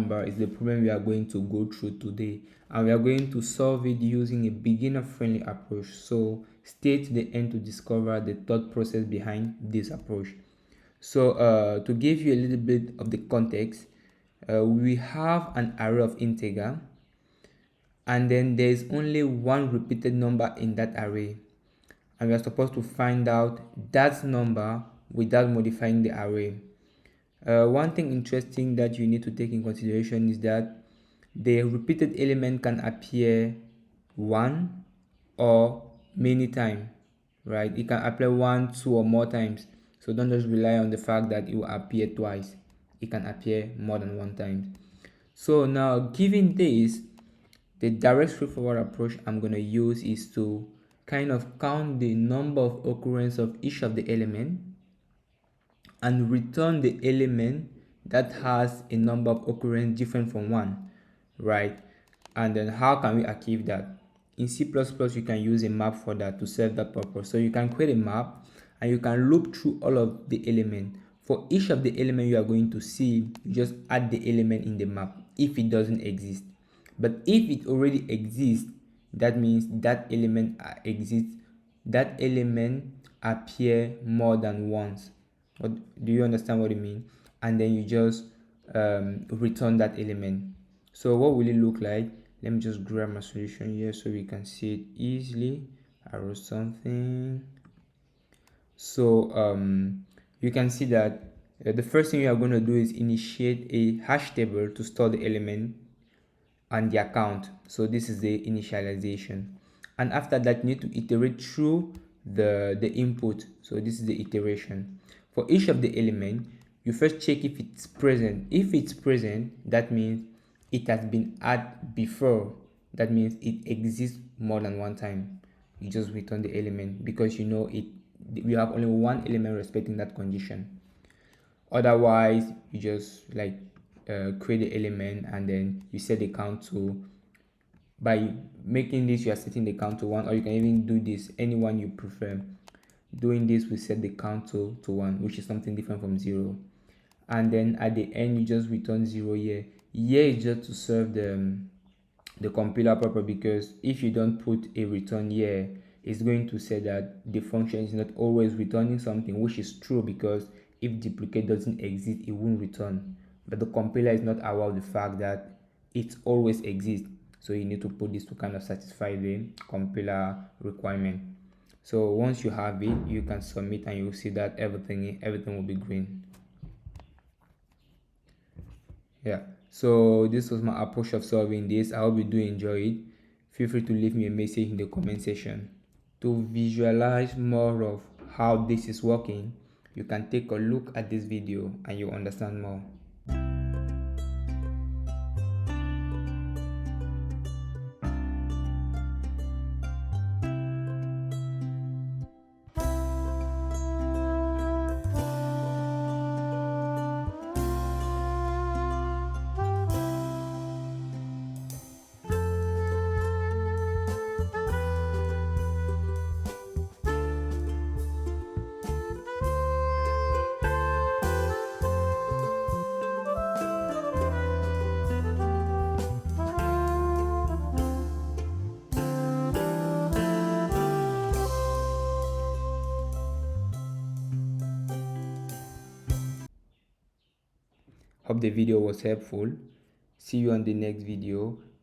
number is the problem we are going to go through today, and we are going to solve it using a beginner-friendly approach. So stay to the end to discover the thought process behind this approach. So to give you a little bit of the context, we have an array of integer, and then there is only one repeated number in that array, and we are supposed to find out that number without modifying the array. One thing interesting that you need to take in consideration is that the repeated element can appear one or many times, right? It can appear one, two, or more times. So don't just rely on the fact that it will appear twice. It can appear more than one time. So now, given this, the direct straightforward approach I'm going to use is to kind of count the number of occurrence of each of the element and return the element that has a number of occurrence different from one, right? And then how can we achieve that? In C++, you can use a map for that to serve that purpose. So you can create a map and you can loop through all of the elements. For each of the element you are going to see, you just add the element in the map if it doesn't exist. But if it already exists, that means that element exists. That element appear more than once. What, do you understand what I mean? And then you just return that element. So what will it look like? Let me just grab my solution here so we can see it easily. I wrote something. So you can see that the first thing you are going to do is initiate a hash table to store the element and the account. So this is the initialization, and after that you need to iterate through the input. So this is the iteration. For each of the element, you first check if it's present. If it's present, that means it has been added before. That means it exists more than one time. You just return the element because you know it. We have only one element respecting that condition. Otherwise, you just like create the element and then you set the count to, by making this you are setting the count to 1, or you can even do this anyone you prefer. Doing this we set the count to 1, which is something different from 0, and then at the end you just return 0 here. Here is just to serve the compiler purpose, because if you don't put a return here, it's going to say that the function is not always returning something, which is true, because if duplicate doesn't exist, it won't return. But the compiler is not aware of the fact that it always exists, so you need to put this to kind of satisfy the compiler requirement. So once you have it, you can submit and you'll see that everything will be green. Yeah, so this was my approach of solving this. I hope you do enjoy it. Feel free to leave me a message in the comment section. To visualize more of how this is working, you can take a look at this video and you'll understand more. Hope the video was helpful. See you on the next video.